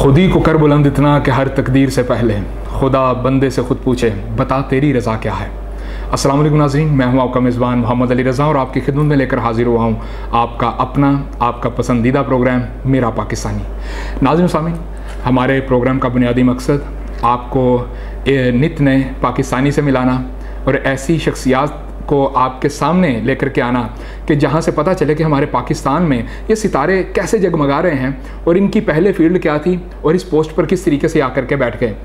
खुद ही को कर बुलंद इतना कि हर तकदीर से पहले खुदा बंदे से ख़ुद पूछे बता तेरी रज़ा क्या है। अस्सलाम वालेकुम नाज़रीन, मैं हूं आपका मेज़बान मोहम्मद अली रज़ा और आपकी खिदमत में लेकर हाजिर हुआ हूं आपका अपना आपका पसंदीदा प्रोग्राम मेरा पाकिस्तानी। नाज़रीन सामीन, हमारे प्रोग्राम का बुनियादी मकसद आपको नित नए पाकिस्तानी से मिलाना और ऐसी शख्सियात को आपके सामने लेकर के आना कि जहाँ से पता चले कि हमारे पाकिस्तान में ये सितारे कैसे जगमगा रहे हैं और इनकी पहले फील्ड क्या थी और इस पोस्ट पर किस तरीके से आकर के बैठ गए।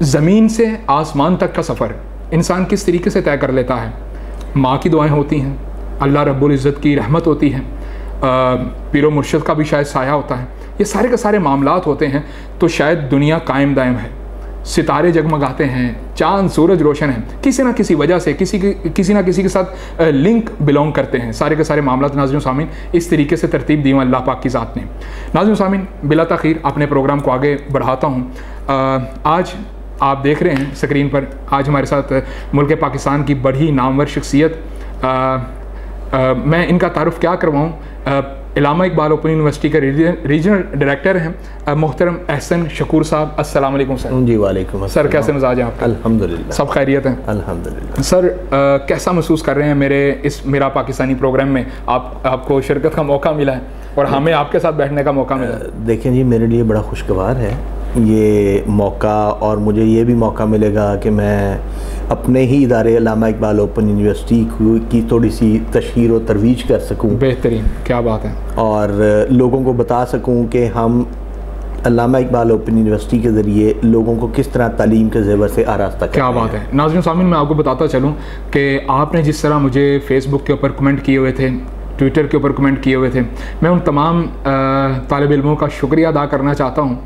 ज़मीन से आसमान तक का सफ़र इंसान किस तरीके से तय कर लेता है। माँ की दुआएं होती हैं, अल्लाह रब्बुल इज़्ज़त की रहमत होती है, पीरो मुर्शिद का भी शायद साया होता है, ये सारे के सारे मामलात होते हैं तो शायद दुनिया कायम दायम है। सितारे जगमगाते हैं, चांद सूरज रोशन है, किसी ना किसी वजह से किसी ना किसी के साथ लिंक बिलोंग करते हैं। सारे के सारे मामलात नाज़रीन सामीन इस तरीके से तरतीब दी अल्लाह पाक की ज़ात ने। नाज़रीन सामीन, बिला तख़ीर अपने प्रोग्राम को आगे बढ़ाता हूँ। आज आप देख रहे हैं स्क्रीन पर, आज हमारे साथ मुल्क पाकिस्तान की बड़ी नामवर शख्सियत, मैं इनका तारुफ क्या करवाऊँ, इलामा इकबाल ओपन यूनिवर्सिटी के रीजनल डायरेक्टर हैं मोहतरम एहसन शकूर साहब। अस्सलाम वालेकुम सर। जी वालेकुम सर, कैसे मिजाज हैं आपके? अल्हम्दुलिल्लाह, सब खैरियत हैं? अल्हम्दुलिल्लाह। सर, कैसा महसूस कर रहे हैं मेरा पाकिस्तानी प्रोग्राम में आपको शिरकत का मौका मिला है और हमें आपके साथ बैठने का मौका मिला? देखें जी, मेरे लिए बड़ा खुशगवार है ये मौका और मुझे ये भी मौका मिलेगा कि मैं अपने ही इदारे इलामा इकबाल ओपन यूनिवर्सिटी की थोड़ी सी तशहीर और तरवीज कर सकूं। बेहतरीन, क्या बात है। और लोगों को बता सकूं कि हम इलामा इकबाल ओपन यूनिवर्सिटी के ज़रिए लोगों को किस तरह तालीम के ज़ेवर से आरास्ता करते हैं। क्या बात है। नाज़रीन सामीन, मैं आपको बताता चलूँ कि आपने जिस तरह मुझे फेसबुक के ऊपर कमेंट किए हुए थे, ट्विटर के ऊपर कमेंट किए हुए थे, मैं उन तमाम तालिब इल्मों का शुक्रिया अदा करना चाहता हूँ।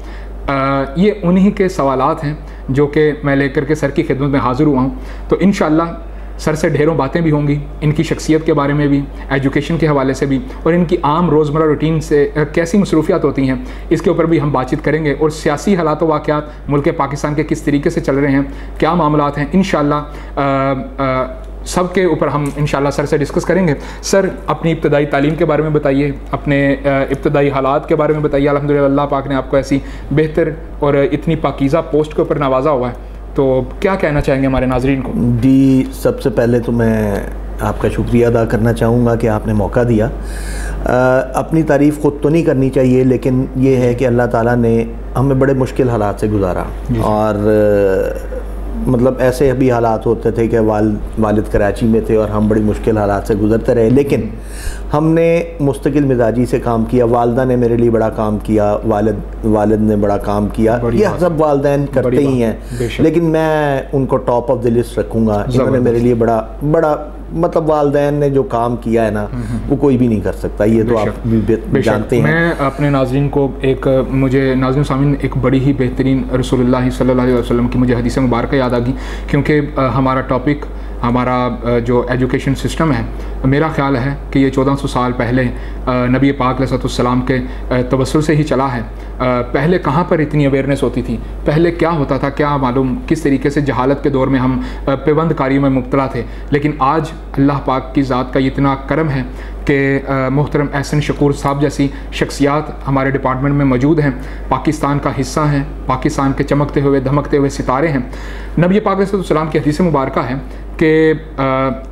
ये उन्हीं के सवालात हैं जो कि मैं लेकर के सर की खिदमत में हाज़िर हुआ हूँ। तो इंशाअल्लाह सर से ढेरों बातें भी होंगी, इनकी शख्सियत के बारे में भी, एजुकेशन के हवाले से भी और इनकी आम रोज़मर्रा रूटीन से कैसी मसरूफियात होती हैं इसके ऊपर भी हम बातचीत करेंगे। और सियासी हालात व वाक़यात मुल्क पाकिस्तान के किस तरीके से चल रहे हैं, क्या मामलात हैं, इंशाअल्लाह सब के ऊपर हम इंशाल्लाह सर से डिस्कस करेंगे। सर, अपनी इब्तदाई तालीम के बारे में बताइए, अपने इब्तदाई हालात के बारे में बताइए। अल्हम्दुलिल्लाह अल्लाह पाक ने आपको ऐसी बेहतर और इतनी पाकीज़ा पोस्ट के ऊपर नवाजा हुआ है, तो क्या कहना चाहेंगे हमारे नाजरीन को? जी, सबसे पहले तो मैं आपका शुक्रिया अदा करना चाहूँगा कि आपने मौका दिया। अपनी तारीफ़ ख़ुद तो नहीं करनी चाहिए, लेकिन ये है कि अल्लाह ताला ने हमें बड़े मुश्किल हालात से गुजारा और मतलब ऐसे भी हालात होते थे कि वालिद कराची में थे और हम बड़ी मुश्किल हालात से गुज़रते रहे, लेकिन हमने मुस्तकिल मिजाजी से काम किया। वालदा ने मेरे लिए बड़ा काम किया, वालिद ने बड़ा काम किया, ये सब वालदैन करते ही हैं, लेकिन मैं उनको टॉप ऑफ द लिस्ट रखूँगा। इन्होंने मेरे लिए बड़ा मतलब वालदैन ने जो काम किया है ना, वो कोई भी नहीं कर सकता, ये तो आप भी जानते हैं। मैं अपने नाज़रीन को मुझे नाज़रीन सामीन एक बड़ी ही बेहतरीन रसूलुल्लाह सल्लल्लाहु अलैहि वसल्लम की मुझे हदीस मुबारक याद आ गई, क्योंकि हमारा टॉपिक, हमारा जो एजुकेशन सिस्टम है, मेरा ख़्याल है कि ये 1400 साल पहले नबी पाक अलैहिस्सलाम के तवस्सुल से ही चला है। पहले कहाँ पर इतनी अवेयरनेस होती थी, पहले क्या होता था, क्या मालूम, किस तरीके से जहालत के दौर में हम पेबंद कारियों में मुब्तला थे। लेकिन आज अल्लाह पाक की ज़ात का इतना करम है कि मोहतरम एहसन शकूर साहब जैसी शख्सियात हमारे डिपार्टमेंट में मौजूद हैं, पाकिस्तान का हिस्सा हैं, पाकिस्तान के चमकते हुए धमकते हुए सितारे हैं। नबी पाक अलैहिस्सलाम की हदीस मुबारक है कि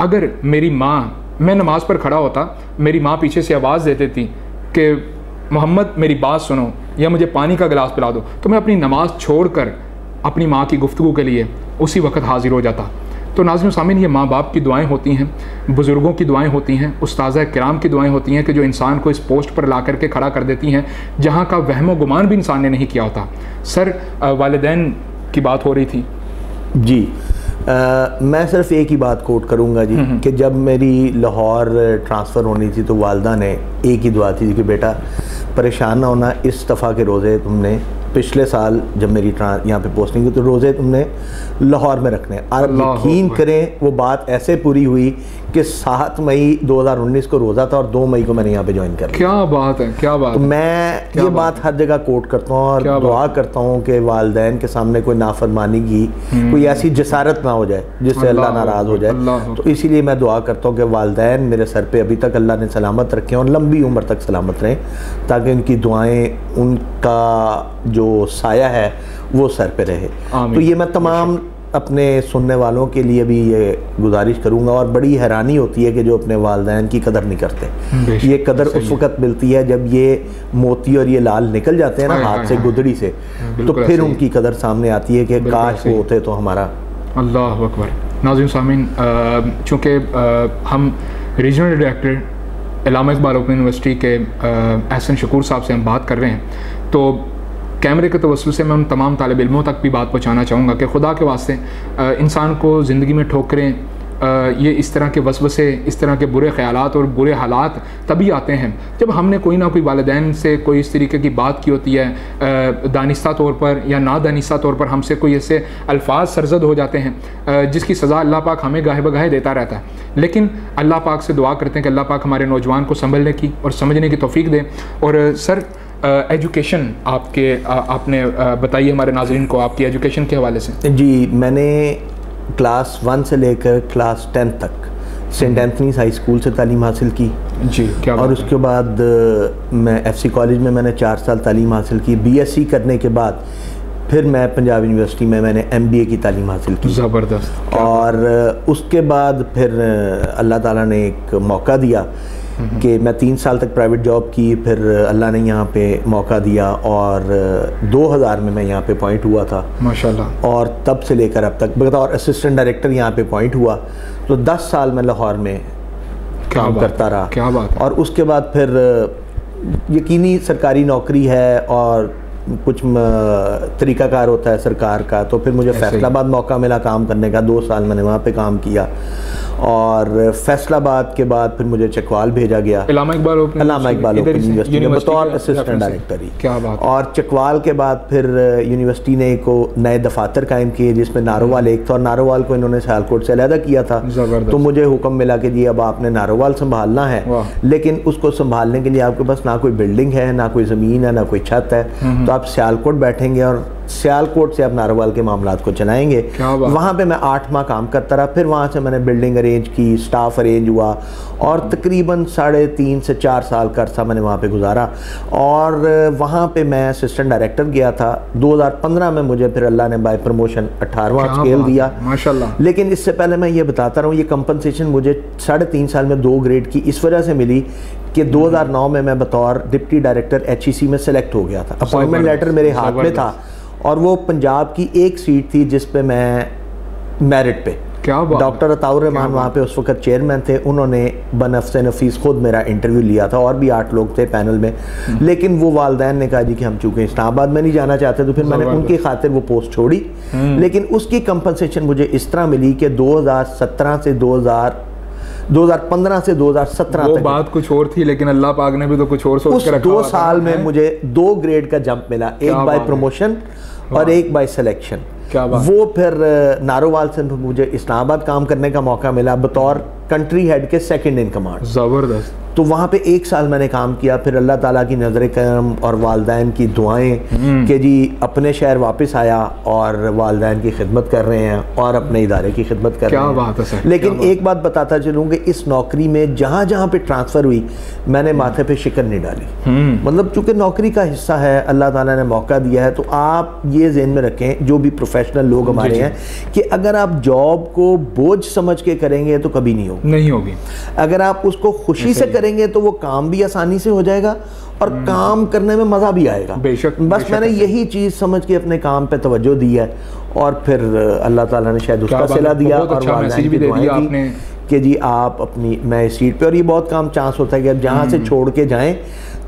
अगर मेरी माँ, मैं नमाज़ पर खड़ा होता, मेरी माँ पीछे से आवाज़ दे देती कि मोहम्मद मेरी बात सुनो या मुझे पानी का गिलास पिला दो, तो मैं अपनी नमाज़ छोड़कर अपनी माँ की गुफ्तगू के लिए उसी वक्त हाजिर हो जाता। तो नाज़रीन सामीन, ये माँ बाप की दुआएं होती हैं, बुज़ुर्गों की दुआएं होती हैं, उस्ताज़ा किराम की दुआएं होती हैं कि जो इंसान को इस पोस्ट पर ला करके खड़ा कर देती हैं जहाँ का वहम गुमान भी इंसान ने नहीं किया होता। सर, वालिदैन की बात हो रही थी जी। मैं सिर्फ एक ही बात कोट करूँगा जी कि जब मेरी लाहौर ट्रांसफ़र होनी थी तो वालदा ने एक ही दुआ थी कि बेटा परेशान ना होना, इस दफ़ा के रोज़े तुमने पिछले साल जब मेरी यहाँ पे पोस्टिंग हुई तो रोज़े तुमने लाहौर में रखने। और यकीन करें वो बात ऐसे पूरी हुई कि 7 मई 2019 को रोज़ा था और 2 मई को मैंने यहाँ पे ज्वाइन कर लिया। क्या बात है, क्या बात तो मैं ये बात हर जगह कोट करता हूँ और दुआ करता हूँ कि वालिदैन के सामने कोई नाफरमानी की कोई ऐसी जसारत ना हो जाए जिससे अल्लाह नाराज़ हो जाए। तो इसीलिए मैं दुआ करता हूँ कि वालिदैन मेरे सर पे अभी तक अल्लाह ने सलामत रखे और लंबी उम्र तक सलामत रहें, ताकि उनकी दुआएं, उनका जो साया है वो सर पे रहे। तो ये मैं तमाम अपने सुनने वालों के लिए भी ये गुजारिश करूंगा। और बड़ी हैरानी होती है कि जो अपने वालिदैन की कदर नहीं करते। ये कदर उस वक्त मिलती है जब ये मोती और ये लाल निकल जाते हैं ना हाथ से, गुदड़ी से, तो फिर उनकी कदर सामने आती है कि काश वो होते तो हमारा। अल्लाह अकबर। नाज़रीन सामीन, चूँकि हम रीजनल डायरेक्टर अल्लामा इकबाल ओपन यूनिवर्सिटी के एहसन शकूर साहब से हम बात कर रहे हैं, तो कैमरे के तवस्सुल से मैं उन तमाम तालिब इल्मों तक भी बात पहुँचाना चाहूँगा कि खुदा के वास्ते इंसान को ज़िंदगी में ठोकरें, ये इस तरह के वसवसे, इस तरह के बुरे ख़यालात और बुरे हालात तभी आते हैं जब हमने कोई ना कोई वालिदैन से कोई इस तरीके की बात की होती है, दानिस्ता तौर पर या ना दानिस्ता तौर पर हमसे कोई ऐसे अल्फाज सरजद हो जाते हैं जिसकी सज़ा अल्लाह पाक हमें गाहे बगाहे देता रहता है। लेकिन अल्लाह पाक से दुआ करते हैं कि अल्लाह पाक हमारे नौजवान को संभलने की और समझने की तौफीक दे। और सर, एजुकेशन आपने बताइए हमारे नाज़रीन को आपकी एजुकेशन के हवाले से। जी, मैंने क्लास 1 से लेकर क्लास 10 तक सेंट एंथनीज हाई स्कूल से तालीम हासिल की। जी, क्या और उसके बाद मैं FC कॉलेज में मैंने 4 साल तालीम हासिल की। BSc करने के बाद फिर मैं पंजाब यूनिवर्सिटी में मैंने MBA की तालीम हासिल की। ज़बरदस्त। और उसके बाद फिर अल्लाह ताला ने एक मौका दिया कि मैं 3 साल तक प्राइवेट जॉब की, फिर अल्लाह ने यहाँ पे मौका दिया और 2000 में मैं यहाँ पे अपॉइंट हुआ था माशाल्लाह। और तब से लेकर अब तक बतौर असिस्टेंट डायरेक्टर यहाँ पे अपॉइंट हुआ। तो 10 साल मैं लाहौर में काम करता रहा। क्या बात है। और उसके बाद फिर यकीनी सरकारी नौकरी है और कुछ तरीक़ाकार होता है सरकार का, तो फिर मुझे फैसलाबाद मौका मिला काम करने का। 2 साल मैंने वहाँ पे काम किया और फैसलाबाद के बाद फिर मुझे चकवाल भेजा गया, अल्लामा इकबाल ओपन यूनिवर्सिटी में बतौर असिस्टेंट डायरेक्टर ही। क्या बात। और चकवाल के बाद फिर यूनिवर्सिटी ने को नए दफातर कायम किए जिसमें नारोवाल एक था, और नारोवाल को इन्होंने सियालकोट से अलहदा किया था। तो मुझे हुक्म मिला कि जी अब आपने नारोवाल संभालना है, लेकिन उसको संभालने के लिए आपके पास ना कोई बिल्डिंग है, ना कोई ज़मीन है, ना कोई छत है, तो आप सियालकोट बैठेंगे और सियालकोट से आप नारोवाल के मामलात को चलाएंगे। वहाँ पे मैं 8 माह काम करता रहा। फिर वहाँ से मैंने बिल्डिंग अरेंज की, स्टाफ अरेंज हुआ और तकरीबन 3.5 से 4 साल का अरसा मैंने वहाँ पे गुजारा। और वहाँ पे मैं असिस्टेंट डायरेक्टर गया था। 2015 में मुझे फिर अल्लाह ने बाय प्रमोशन 18वां स्केल दिया माशाल्लाह। लेकिन इससे पहले मैं ये बताता रहा हूँ, ये कंपनसेशन मुझे 3.5 साल में 2 ग्रेड की इस वजह से मिली कि 2009 में मैं बतौर डिप्टी डायरेक्टर HEC में सेलेक्ट हो गया था। अपॉइंटमेंट लेटर मेरे हाथ में था और वो पंजाब की एक सीट थी जिस पे मैं मेरिट पे, डॉक्टर अताउर रहमान वहाँ पे उस वक्त चेयरमैन थे, उन्होंने बनफ़्से नफीस खुद मेरा इंटरव्यू लिया था और भी 8 लोग थे पैनल में। लेकिन वो वालिदैन ने कहा जी कि हम चूँकि इस्लामाबाद में नहीं जाना चाहते, तो फिर मैंने उनकी खातिर वो पोस्ट छोड़ी। लेकिन उसकी कंपनसेशन मुझे इस तरह मिली कि 2015 से 2017 वो बात कुछ और थी, लेकिन अल्लाह पाक ने भी तो कुछ और सोच के रखा। 2 साल में मुझे 2 ग्रेड का जंप मिला, एक बाय प्रमोशन और एक बाय सिलेक्शन। वो फिर नारोवाल से मुझे इस्लामाबाद काम करने का मौका मिला बतौर कंट्री हेड के 2nd इन कमांड। ज़बरदस्त। तो वहाँ पे 1 साल मैंने काम किया। फिर अल्लाह ताला की नज़र करम और वालिदैन की दुआएं कि जी अपने शहर वापस आया और वालिदैन की खिदमत कर रहे हैं और अपने इदारे की खिदमत कर रहे हैं। क्या बात है सर। लेकिन एक बात बताता चलूँ कि इस नौकरी में जहाँ जहाँ पे ट्रांसफ़र हुई मैंने माथे पे शिकन नहीं डाली। मतलब चूँकि नौकरी का हिस्सा है, अल्लाह ताला ने मौका दिया है, तो आप ये ज़हन में रखें जो भी प्रोफेशनल लोग हमारे हैं कि अगर आप जॉब को बोझ समझ के करेंगे तो कभी नहीं होगी। अगर आप उसको खुशी से करेंगे तो वो काम भी आसानी से हो जाएगा और काम करने में मज़ा भी आएगा। बेशक। बस मैंने यही चीज़ समझ के अपने काम पे तवज्जो दी है और फिर अल्लाह ताला ने शायद उसका सिला दिया और मैसेज भी दे दिया आपने कि जी आप अपनी मैं इस सीट पे। और ये बहुत काम चांस होता है कि आप जहाँ से छोड़ के जाएं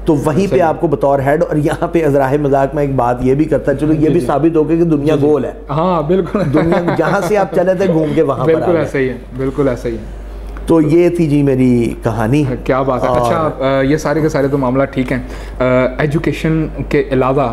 तो वहीं पे आपको बतौर हेड। और यहाँ पे अज़राए मजाक में एक बात ये भी करता है, चलो ये भी साबित हो गया कि दुनिया गोल है। हाँ बिल्कुल, दुनिया जहाँ से आप चले थे घूम के वहाँ बिल्कुल ऐसा ही है, बिल्कुल ऐसा ही है। तो ये थी जी मेरी कहानी। क्या बात है। अच्छा, ये सारे के सारे तो मामला ठीक हैं। एजुकेशन के अलावा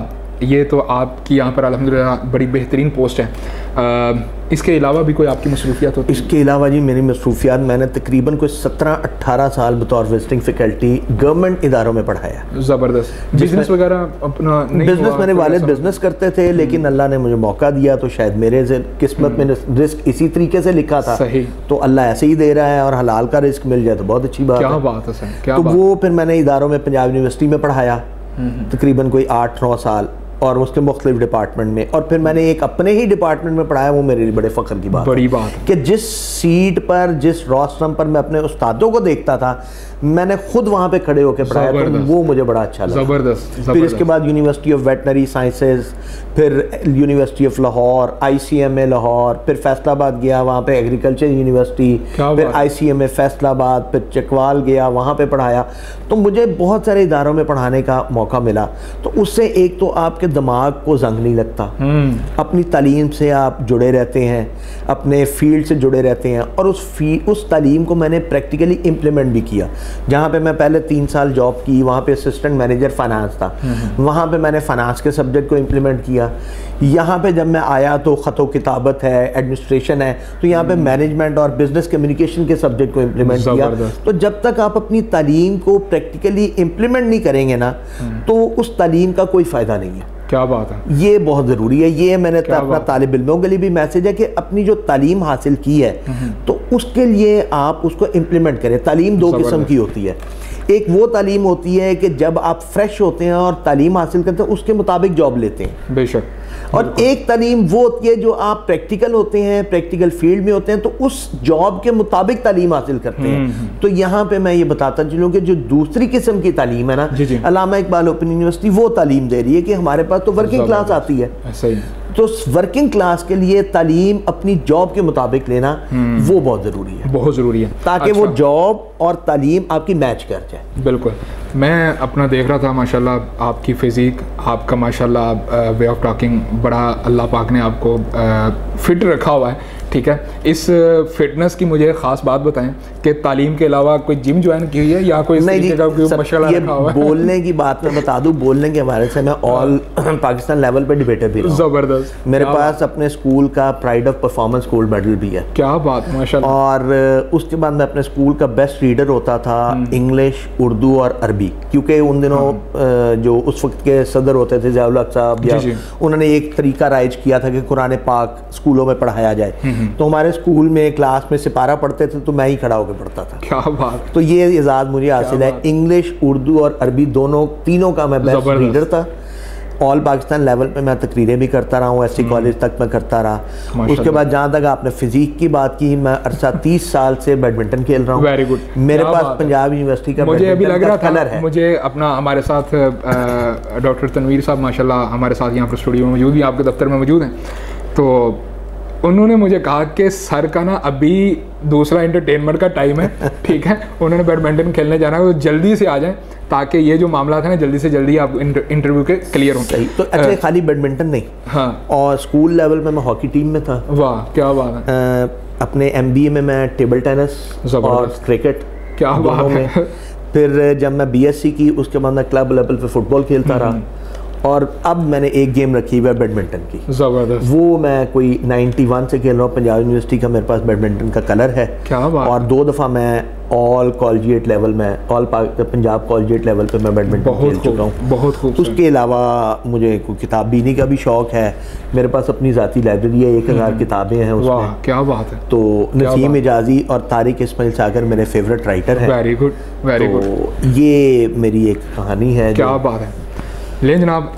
ये तो आपकी यहाँ पर अल्हम्दुलिल्लाह बड़ी बेहतरीन पोस्ट है। इसके अलावा भी कोई आपकी मसरूफियात होती है? इसके अलावा जी मेरी मसरूफियात, मैंने तकरीबन कोई 17-18 साल बतौर विजिटिंग फैकल्टी गवर्नमेंट इदारों में पढ़ाया। ज़बरदस्त। बिजनेस वगैरह अपना नहीं? बिजनेस मेरे वालिद बिजनेस करते थे, लेकिन अल्लाह ने मुझे मौका दिया, तो शायद मेरे किस्मत में रिस्क इसी तरीके से लिखा था। सही। तो अल्लाह ऐसे ही दे रहा है, और हलाल का रिस्क मिल जाए तो बहुत अच्छी बात है। क्या बात है सर, क्या तो बात। वो फिर मैंने इदारों में पंजाब यूनिवर्सिटी में पढ़ाया तकरीबन कोई 8-9 साल, और उसके मुख्तलिफ डिपार्टमेंट में, और फिर मैंने एक अपने ही डिपार्टमेंट में पढ़ाया। वो मेरे लिए बड़े फ़ख्र की बात, बड़ी बात है कि जिस सीट पर, जिस रोस्टरम पर मैं अपने उस्तादों को देखता था, मैंने खुद वहाँ पे खड़े होकर पढ़ाया, तो वो मुझे बड़ा अच्छा लगा। ज़बरदस्त। फिर इसके बाद यूनिवर्सिटी ऑफ वेटनरी साइंसेज, फिर university of Lahore, ICMA Lahore, फिर फैसलाबाद गया, वहाँ पे एग्रीकल्चर यूनिवर्सिटी, फिर ICMA फैसलाबाद, फिर चकवाल गया, वहाँ पे पढ़ाया। तो मुझे बहुत सारे इदारों में पढ़ाने का मौका मिला। तो उससे एक तो आपके दिमाग को जंग नहीं लगता, अपनी तालीम से आप जुड़े रहते हैं, अपने फील्ड से जुड़े रहते हैं, और उस तालीम को मैंने प्रैक्टिकली इम्प्लीमेंट भी किया। जहाँ पे मैं पहले 3 साल जॉब की, वहाँ पे असिस्टेंट मैनेजर फाइनेंस था, वहाँ पे मैंने फाइनेंस के सब्जेक्ट को इम्प्लीमेंट किया। यहाँ पे जब मैं आया तो ख़त व किताबत है, एडमिनिस्ट्रेशन है, तो यहाँ पे मैनेजमेंट और बिजनेस कम्युनिकेशन के सब्जेक्ट को इम्प्लीमेंट किया। तो जब तक आप अपनी तालीम को प्रैक्टिकली इम्प्लीमेंट नहीं करेंगे ना, तो उस तालीम का कोई फ़ायदा नहीं है। क्या बात है, ये बहुत ज़रूरी है। ये मैंने अपना तालिब इल्मों के लिए भी मैसेज है कि अपनी जो तालीम हासिल की है, तो उसके लिए आप उसको इम्प्लीमेंट करें। तालीम 2 किस्म की होती है। एक वो तालीम होती है कि जब आप फ्रेश होते हैं और तालीम हासिल करते हैं, उसके मुताबिक जॉब लेते हैं, बेशक। और एक तालीम वो होती है जो आप प्रैक्टिकल होते हैं, प्रैक्टिकल फील्ड में होते हैं, तो उस जॉब के मुताबिक तालीम हासिल करते हैं। तो यहाँ पे मैं ये बताता चलूँ कि जो दूसरी किस्म की तालीम है ना, अल्लामा इकबाल ओपन यूनिवर्सिटी वो तालीम दे रही है कि हमारे पास तो वर्किंग क्लास आती है, तो वर्किंग क्लास के लिए तालीम अपनी जॉब के मुताबिक लेना वो बहुत ज़रूरी है, बहुत ज़रूरी है, ताकि वो जॉब और तालीम आपकी मैच कर जाए। बिल्कुल। मैं अपना देख रहा था, माशाल्लाह आपकी फिज़ीक, आपका माशाल्लाह वे ऑफ टॉकिंग, बड़ा अल्लाह पाक ने आपको फिट रखा हुआ है। ठीक है, इस फिटनेस की मुझे ख़ास बात बताएं कि तालीम के अलावा कोई जिम ज्वाइन की हुई है या कोई नहीं माशाल्लाह रखा हुआ है? बोलने की बात मैं बता दूं, बोलने के हवाले से मैं ऑल पाकिस्तान लेवल पे डिबेटर भी रहा हूं। ज़बरदस्त। मेरे पास अपने स्कूल का pride of performance gold medal भी है। क्या बात, माशाल्लाह। और उसके बाद मैं अपने स्कूल का बेस्ट रीडर होता था, इंग्लिश, उर्दू और अरबी, क्योंकि उन दिनों जो उस वक्त के सदर होते थे ज़ियाउल हक साहब, या उन्होंने एक तरीका राइज किया था कि कुरान पाक स्कूलों में पढ़ाया जाए। तो हमारे स्कूल में क्लास में सिपारा पढ़ते थे, तो मैं ही खड़ा होकर पढ़ता था। क्या बात। तो ये इजाज़ मुझे हासिल है। इंग्लिश, उर्दू और अरबी तीनों का मैं बेस्ट रीडर था। ऑल पाकिस्तान लेवल पे मैं तकरीरें भी करता रहा हूँ, SC कॉलेज तक मैं करता रहा। उसके बाद जहाँ तक आपने फिजिक की बात की, मैं अरसा 30 साल से बैडमिंटन खेल रहा हूँ। Very good. मेरे पास पंजाब यूनिवर्सिटी का मुझे अभी लग रहा कलर है। मुझे अपना हमारे साथ डॉक्टर तनवीर साहब माशाल्लाह हमारे साथ यहाँ पर स्टूडियो में मौजूद हैं, आपके दफ्तर में मौजूद हैं। तो उन्होंने मुझे कहा कि सर का ना अभी दूसरा एंटरटेनमेंट का टाइम है, ठीक है, उन्होंने बैडमिंटन खेलने जाना है, वो जल्दी से आ जाएं ताकि ये जो मामला है ना जल्दी से जल्दी आप इंटरव्यू के क्लियर हों। तो अच्छा, खाली बैडमिंटन नहीं, हाँ, और स्कूल लेवल पे मैं हॉकी टीम में था। वाह, क्या बात है। अपने MBA में मैं टेबल टेनिस और क्रिकेट, क्या बात है। फिर जब मैं BSc की, उसके बाद मैं क्लब लेवल पे फुटबॉल खेलता रहा, और अब मैंने एक गेम रखी हुई है बैडमिंटन की। ज़बरदस्त। वो मैं कोई 91 से खेल रहा हूँ। पंजाब यूनिवर्सिटी का मेरे पास बैडमिंटन का कलर है। क्या बात। और 2 दफ़ा मैं ऑल कॉलेजिएट लेवल में, पंजाब कॉलेजिएट लेवल पे मैं बैडमिंटन खेल चुका हूँ। बहुत खूब। उसके अलावा मुझे कोई किताब बीनी का भी शौक़ है। मेरे पास अपनी ज़ाती लाइब्रेरी है, 1000 किताबें हैं उसमें। क्या बात है। तो नसीम इजाज़ी और तारिक इस्माइल सागर मेरे फेवरेट राइटर हैं। Very good, very good. ये मेरी एक कहानी है। क्या बात है। लेकिन जनाब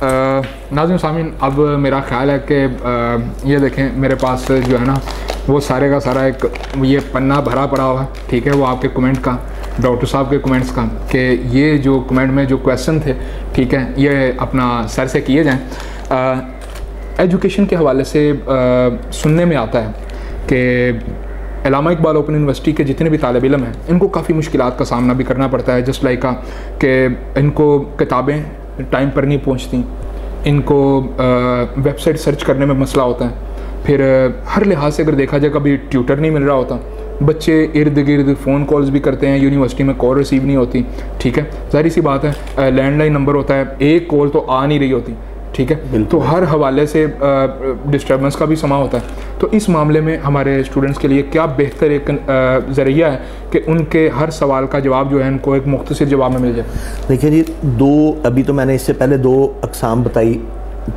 नाज़रीन सामीन, अब मेरा ख्याल है कि ये देखें मेरे पास जो है ना वो सारे का सारा एक ये पन्ना भरा पड़ा हुआ है, ठीक है, वो आपके कमेंट का, डॉक्टर साहब के कमेंट्स का, कि ये जो कमेंट में जो क्वेश्चन थे, ठीक है, ये अपना सर से किए जाएं। एजुकेशन के हवाले से सुनने में आता है कि अल्लामा इकबाल ओपन यूनिवर्सिटी के जितने भी तालिब इल्म हैं इनको काफ़ी मुश्किलात का सामना भी करना पड़ता है। जस्ट लाइक कि इनको किताबें टाइम पर नहीं पहुंचती, इनको वेबसाइट सर्च करने में मसला होता है, फिर हर लिहाज से अगर देखा जाए कभी ट्यूटर नहीं मिल रहा होता, बच्चे इर्द गिर्द फ़ोन कॉल्स भी करते हैं, यूनिवर्सिटी में कॉल रिसीव नहीं होती, ठीक है, ज़ाहिर सी बात है, लैंडलाइन नंबर होता है, एक कॉल तो आ नहीं रही होती, ठीक है, तो हर हवाले से डिस्टर्बेंस का भी समा होता है। तो इस मामले में हमारे स्टूडेंट्स के लिए क्या बेहतर एक ज़रिया है कि उनके हर सवाल का जवाब जो है उनको एक मुख्तसर जवाब में मिल जाए? देखिए जी, अभी तो मैंने इससे पहले 2 अक़साम बताई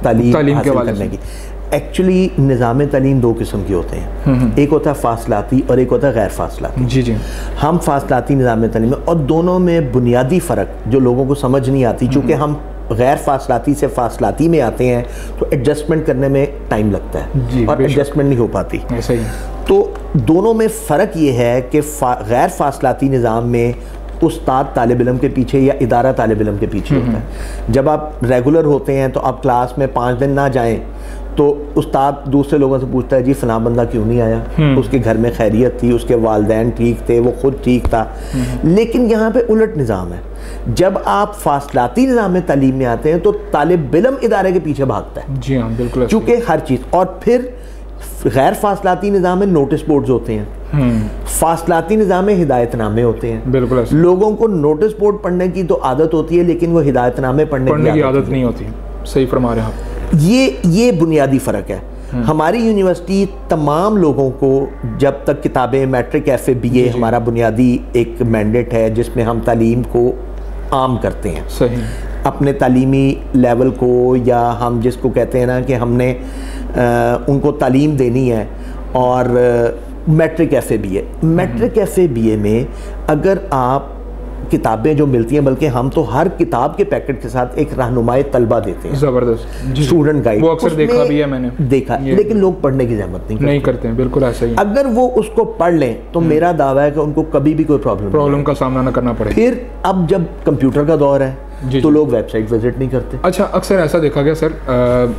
तालीम के हवाले करने की। एक्चुअली निज़ाम तालीम 2 किस्म के होते हैं, एक होता है फासलाती और एक होता है गैर फासलाती। जी जी। हम फासलाती निज़ाम तालीम में, और दोनों में बुनियादी फ़र्क जो लोगों को समझ नहीं आती, चूँकि हम गैर फासलाती से फासलाती में आते हैं तो एडजस्टमेंट करने में टाइम लगता है और एडजस्टमेंट नहीं हो पाती। ऐसा ही। तो दोनों में फ़र्क ये है कि गैर फासलाती निज़ाम में उस्ताद तालिब इल्म के पीछे या इदारा तालिब इल्म के पीछे होता है। जब आप रेगुलर होते हैं तो आप क्लास में 5 दिन ना जाएं तो उस्ताद दूसरे लोगों से पूछता है जी फ़लाँ बंदा क्यों नहीं आया, उसके घर में खैरियत थी, उसके वालिदैन ठीक थे, वो खुद ठीक था। लेकिन यहाँ पे उलट निज़ाम है। जब आप फासलाती निज़ाम में तालीम में आते हैं तो तालिब इल्म इदारे के पीछे भागता है। जी हाँ, बिल्कुल, चूँकि हर चीज़। और फिर गैर फासलाती निज़ाम में नोटिस बोर्ड्स होते हैं, फासलाती निज़ाम में हिदायतनामे होते हैं। बिल्कुल। लोगों को नोटिस बोर्ड पढ़ने की तो आदत होती है लेकिन वो हिदायतनामे पढ़ने की आदत नहीं होती। सही फरमा रहे हैं आप। ये बुनियादी फ़र्क है। हमारी यूनिवर्सिटी तमाम लोगों को, जब तक किताबें मैट्रिक FA BA हमारा बुनियादी एक मैंडेट है जिसमें हम तालीम को आम करते हैं। सही। अपने तालीमी लेवल को, या हम जिसको कहते हैं ना कि हमने उनको तालीम देनी है। और मैट्रिक FA BA में अगर आप किताबें जो मिलती हैं, बल्कि हम तो हर किताब के पैकेट के साथ एक रहनुमाई तलबा देते हैं, ज़बरदस्त स्टूडेंट गाइड। वो अक्सर देखा भी है मैंने, देखा, लेकिन लोग पढ़ने की जहमत नहीं करते हैं। बिल्कुल ऐसा ही। अगर वो उसको पढ़ लें तो मेरा दावा है कि उनको कभी भी कोई प्रॉब्लम का सामना न करना पड़े। फिर अब जब कंप्यूटर का दौर है तो लोग वेबसाइट विजिट नहीं करते। अच्छा, अक्सर ऐसा देखा गया सर,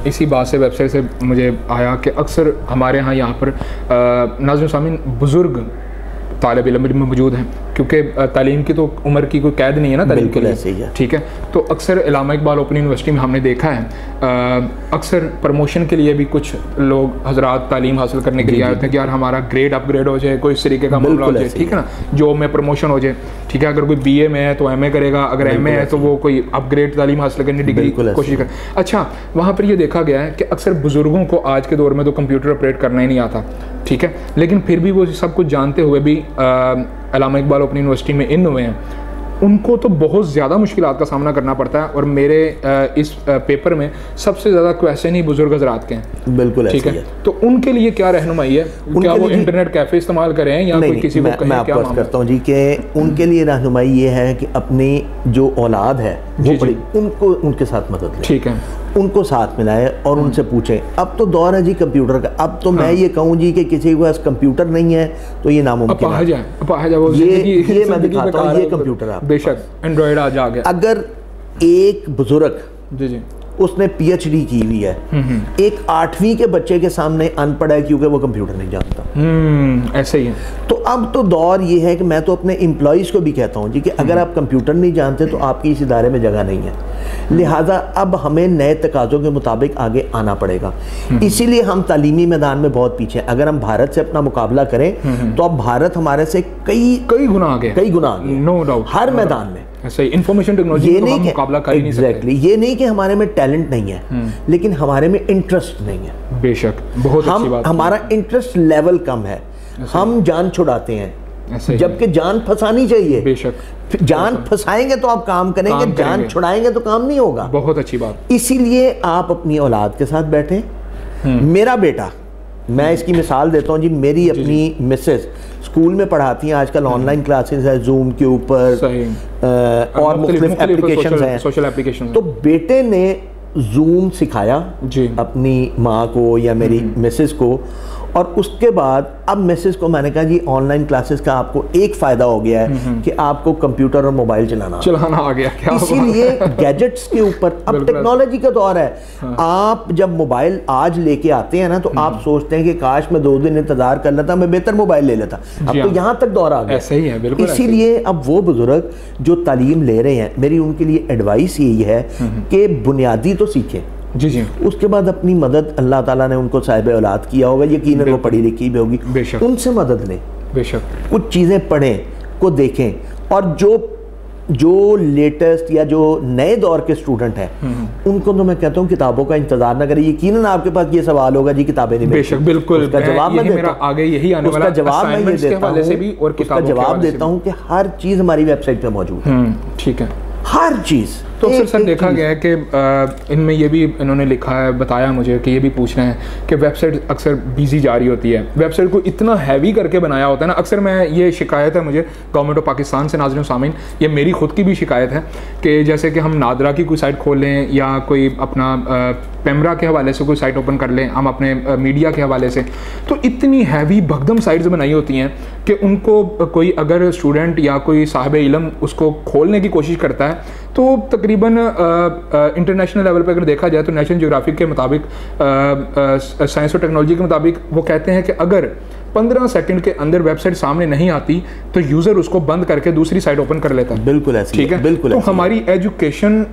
इसी बात से वेबसाइट से मुझे आया कि अक्सर हमारे यहाँ पर नाज़रीन सामीन बुज़ुर्ग तालिब इल्म में मौजूद हैं, क्योंकि तालीम की तो उम्र की कोई कैद नहीं है ना तालीम के लिए। ठीक है, तो अक्सर इलामा इकबाल ओपन यूनिवर्सिटी में हमने देखा है अक्सर प्रमोशन के लिए भी कुछ लोग हजरात तालीम हासिल करने के लिए आते हैं कि यार हमारा ग्रेड अपग्रेड हो जाए, कोई इस तरीके का मामला हो जाए, ठीक है ना, जॉब में प्रमोशन हो जाए। ठीक है, अगर कोई BA में है तो MA करेगा, अगर MA है तो वो कोई अपग्रेड तालीम हासिल करने डिग्री कोशिश कर। अच्छा, वहाँ पर ये देखा गया है कि अक्सर बुजुर्गों को आज के दौर में तो कंप्यूटर ऑपरेट करना ही नहीं आता, ठीक है, लेकिन फिर भी वो सब कुछ जानते हुए भी इलामा इकबाल ओपन यूनिवर्सिटी में इन हुए हैं। उनको तो बहुत ज़्यादा मुश्किलात का सामना करना पड़ता है, और मेरे इस पेपर में सबसे ज़्यादा क्वेश्चन ही बुजुर्ग हज़रात के हैं। बिल्कुल, ठीक है। तो उनके लिए क्या रहनुमाई है? क्या वो इंटरनेट कैफ़े इस्तेमाल करें या कोई किसी को कहें? मैं आपको अर्ज़ करता हूँ जी कि उनके लिए रहनुमाई ये है कि अपनी जो औलाद है वो बड़ी, उनको उनके साथ मदद लें। ठीक है, उनको साथ मिलाएं और उनसे पूछें। अब तो दौर है जी कंप्यूटर का। अब तो मैं ये कहूँ जी कि किसी के पास कंप्यूटर नहीं है तो ये नामुमकिन है। ये मैं दिखाता हूँ, ये कंप्यूटर है, बेशक एंड्रॉयड आज आ गया। अगर एक बुजुर्ग जी उसने PhD की हुई है, एक 8वीं के बच्चे के सामने अनपढ़ है क्योंकि वो कंप्यूटर नहीं जानता। ऐसे ही है। तो अब तो दौर ये है कि मैं तो अपने एम्प्लॉइज़ को भी कहता हूँ जी कि अगर आप कंप्यूटर नहीं जानते तो आपकी इस इदारे में जगह नहीं है, लिहाजा अब हमें नए तकाज़ों के मुताबिक आगे आना पड़ेगा। इसीलिए हम तालीमी मैदान में बहुत पीछे हैं। अगर हम भारत से अपना मुकाबला करें तो अब भारत हमारे से कई गुना आगे, नो डाउट, हर मैदान में। सही, इंफॉर्मेशन टेक्नोलॉजी तो हम मुकाबला कर ही नहीं सकते। ये नहीं कि हमारे में टैलेंट नहीं है, लेकिन हमारे में इंटरेस्ट नहीं है। बेशक, बहुत अच्छी बात। हमारा इंटरेस्ट लेवल कम है, हम जान छुड़ाते हैं, जबकि जान फंसानी चाहिए। बेशक, जान फंसाएंगे तो आप काम करेंगे, जान छुड़ाएंगे तो काम नहीं होगा। बहुत अच्छी बात। इसीलिए आप अपनी औलाद के साथ बैठें। मेरा बेटा, मैं इसकी मिसाल देता हूँ जी, मेरी अपनी मिसेस स्कूल में पढ़ाती हैं, आजकल ऑनलाइन क्लासेस है जूम के ऊपर और मुख्तलिफ एप्लीकेशंस हैं, सोशल एप्लीकेशंस। तो बेटे ने जूम सिखाया अपनी माँ को या मेरी मिसेस को, और उसके बाद अब मिसेस को मैंने कहा जी ऑनलाइन क्लासेस का आपको एक फ़ायदा हो गया है कि आपको कंप्यूटर और मोबाइल चलाना आ गया। क्या इसीलिए गैजेट्स के ऊपर अब टेक्नोलॉजी का दौर है। आप जब मोबाइल आज लेके आते हैं ना तो आप सोचते हैं कि काश मैं 2 दिन इंतजार कर लेता, मैं बेहतर मोबाइल ले लेता। अब तो यहाँ तक दौर आ गया। ऐसे ही है, बिल्कुल। इसीलिए अब वो बुजुर्ग जो तालीम ले रहे हैं, मेरी उनके लिए एडवाइस यही है कि बुनियादी तो सीखें, जी, उसके बाद अपनी मदद, अल्लाह ताला ने उनको साहिब औलाद किया होगा, यकीनन वो पढ़ी लिखी भी होगी, बेशक, उनसे मदद लें, बेशक, कुछ चीज़ें पढ़ें, को देखें, और जो जो लेटेस्ट या जो नए दौर के स्टूडेंट हैं उनको तो मैं कहता हूँ किताबों का इंतजार ना करें। यकीनन आपके पास ये सवाल होगा जी किताबें नहीं, बेशक, बिल्कुल, उसका जवाब मैं देता हूँ, आगे यही आने वाला, उसका जवाब मैं ये देता हूँ, उसका जवाब देता हूँ कि हर चीज़ हमारी वेबसाइट पे मौजूद है। ठीक है, हर चीज़। तो अक्सर सर देखा गया है कि इनमें ये भी इन्होंने लिखा है, बताया मुझे कि ये भी पूछ रहे हैं कि वेबसाइट अक्सर बिजी जा रही होती है, वेबसाइट को इतना हैवी करके बनाया होता है ना। अक्सर मैं ये शिकायत है मुझे गवर्नमेंट ऑफ पाकिस्तान से, नाज़रीन सामीन, ये मेरी खुद की भी शिकायत है कि जैसे कि हम नादरा की कोई साइट खोल लें या कोई अपना पेमरा के हवाले से कोई साइट ओपन कर लें, हम अपने मीडिया के हवाले से, तो इतनी हैवी भगदम साइट्स बनाई होती हैं कि उनको कोई अगर स्टूडेंट या कोई साहिब इल्म उसको खोलने की कोशिश करता है तो तकरीबन इंटरनेशनल लेवल पर अगर देखा जाए तो नेशनल ज्योग्राफिक के मुताबिक, साइंस और टेक्नोलॉजी के मुताबिक वो कहते हैं कि अगर 15 सेकंड के अंदर वेबसाइट सामने नहीं आती तो यूज़र उसको बंद करके दूसरी साइट ओपन कर लेता है। बिल्कुल ऐसे, ठीक है, बिल्कुल। तो हमारी एजुकेशन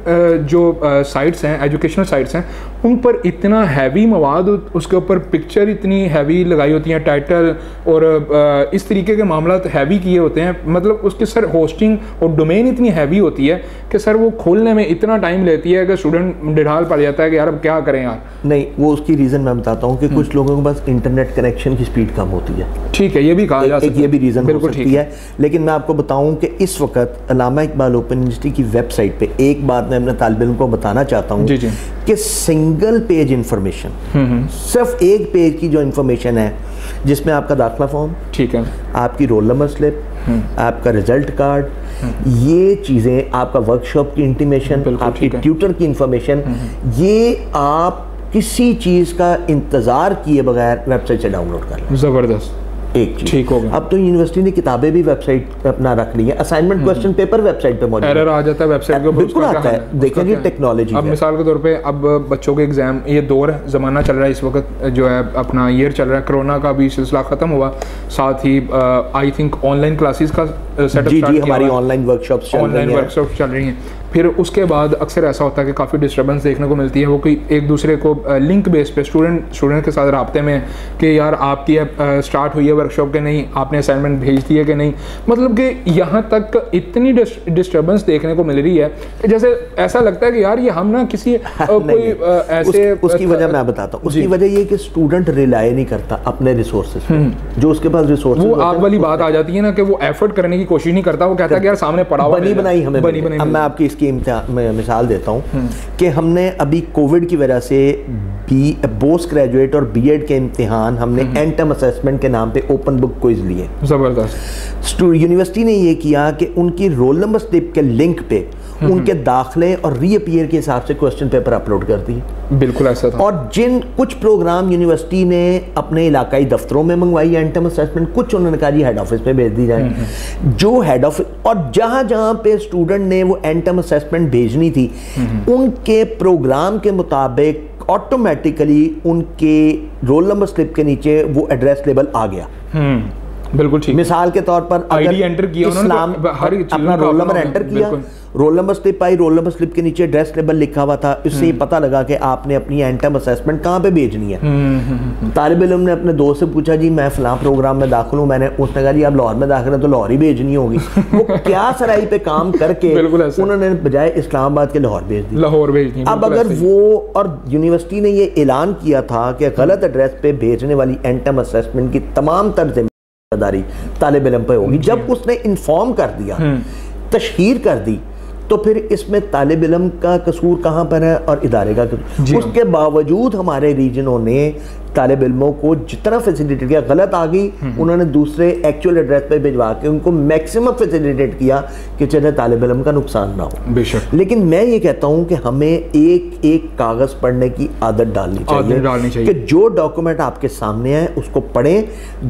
जो साइट्स हैं, एजुकेशनल साइट्स हैं, उन पर इतना हैवी मवाद, उसके ऊपर पिक्चर इतनी हैवी लगाई होती हैं, टाइटल और इस तरीके के मामला हैवी किए होते हैं, मतलब उसकी सर होस्टिंग और डोमेन इतनी हैवी होती है कि सर वो खोलने में इतना टाइम लेती है कि स्टूडेंट डिढ़ाल पड़ जाता है कि यार अब क्या करें यार। नहीं, वो उसकी रीज़न मैं बताता हूँ कि कुछ लोगों के पास इंटरनेट कनेक्शन की स्पीड कम होती है। ठीक है, ये भी कहा जा सकता है, ये भी रीज़न हो सकती है। लेकिन मैं आपको बताऊं कि इस वक्त अल्लामा इकबाल ओपन यूनिवर्सिटी की वेबसाइट पे एक बात मैं अपने तालिब इल्म को बताना चाहता हूं कि सिंगल पेज इंफॉर्मेशन, सिर्फ एक पेज की जो इंफॉर्मेशन है जिसमें आपका दाखिला फॉर्म, ठीक है, आपकी रोल नंबर स्लिप, आपका रिजल्ट कार्ड, ये चीज़ें, आपका वर्कशॉप की इंटीमेशन, आपकी ट्यूटर की इंफॉर्मेशन, ये आप किसी चीज़ का इंतज़ार किए बगैर वेबसाइट से डाउनलोड कर लें। ज़बरदस्त, एक चीज ठीक होगा। अब तो यूनिवर्सिटी ने किताबें भी वेबसाइट पे अपना रख ली है, असाइनमेंट क्वेश्चन पेपर वेबसाइट पे मौजूद है, एरर आ जाता है वेबसाइट के ऊपर, बिल्कुल आता है। देखेंगे टेक्नोलॉजी, अब मिसाल के तौर पे अब बच्चों के एग्जाम, ये दौर है, ज़माना चल रहा है इस वक्त, जो है अपना ईयर चल रहा है, कोरोना का भी सिलसिला ख़त्म हुआ, साथ ही आई थिंक ऑनलाइन क्लासेस का सेटअप, जी हमारी ऑनलाइन वर्कशॉप चल रही हैं। फिर उसके बाद अक्सर ऐसा होता है कि काफ़ी डिस्टर्बेंस देखने को मिलती है, वो कोई एक दूसरे को लिंक बेस पे स्टूडेंट के साथ रब्ते में कि यार आपकी स्टार्ट हुई है वर्कशॉप के नहीं, आपने असाइनमेंट भेज दी है कि नहीं, मतलब कि यहाँ तक इतनी डिस्टर्बेंस देखने को मिल रही है कि जैसे ऐसा लगता है कि यार ये हम ना किसी कोई ऐसे उसकी वजह मैं बताता हूँ। उसकी वजह ये कि स्टूडेंट रिलाई नहीं करता अपने रिसोर्सेज पे, जो उसके पास रिसोर्सेज, वो आग वाली बात आ जाती है ना कि वो एफर्ट करने की कोशिश नहीं करता, वो कहता है कि यार सामने पड़ा हुआ बनी बनाई हमें बनी। अब मैं आपकी इसकी मिसाल देता हूँ कि हमने अभी कोविड की वजह से पोस्ट ग्रेजुएट और बीएड के इम्तिहान हमने एंटम असेसमेंट के नाम पे ओपन बुक क्विज लिए। जबरदस्त। यूनिवर्सिटी ने ये किया कि उनकी रोल नंबर स्लिप के लिंक पे उनके दाखिले और रीअपीयर के हिसाब से क्वेश्चन पेपर अपलोड कर दिए। बिल्कुल ऐसा था। और जिन कुछ प्रोग्राम यूनिवर्सिटी ने अपने इलाकाई दफ्तरों में मंगवाई एंटम असेसमेंट, कुछ उन्होंने कहा जी हेड ऑफिस पे भेज दी जाए। जो हेड ऑफिस और जहां जहां पे स्टूडेंट ने वो एंटम असेसमेंट भेजनी थी, उनके प्रोग्राम के मुताबिक ऑटोमेटिकली उनके रोल नंबर स्लिप के नीचे वो एड्रेस लेबल आ गया। बिल्कुल ठीक। मिसाल के तौर पर आईडी एंटर किया उन्होंने, हर अपना रोल नंबर एंटर किया, रोल नंबर स्लिप आई, रोल नंबर स्लिप के नीचे एड्रेस लेबल लिखा हुआ था, इससे ही पता लगा कि आपने अपनी एंटम असेसमेंट कहाँ पे भेजनी है। तालिब इल्म ने अपने दोस्त से पूछा जी मैं फलां प्रोग्राम में दाखिल हूँ, मैंने उसने कहा जी आप लाहौर में दाखिल है तो लाहौर ही भेजनी होगी। वो क्या सराई पे काम करके उन्होंने बजाय इस्लामाबाद के लाहौर भेज दी, लाहौर भेज दी। अब अगर वो, और यूनिवर्सिटी ने ये ऐलान किया था कि गलत एड्रेस पे भेजने वाली एंटम असेसमेंट की तमाम तरह तालिब इल्म पे होगी। जब उसने इन्फॉर्म कर दिया, तशहीर कर दी, तो फिर इसमें तालिब इल्म का कसूर कहाँ पर है और इदारे का कसूर? उसके बावजूद हमारे रीजनों ने तालिब इल्मों को जितना फैसिलिटेट किया, गलत आ गई, उन्होंने दूसरे एक्चुअल एड्रेस पे भिजवा के उनको मैक्सिमम फैसिलिटेट किया कि चले तालिब इल्म का नुकसान ना हो। बेशक। लेकिन मैं ये कहता हूँ कि हमें एक एक कागज़ पढ़ने की आदत डालनी चाहिए कि जो डॉक्यूमेंट आपके सामने है उसको पढ़ें,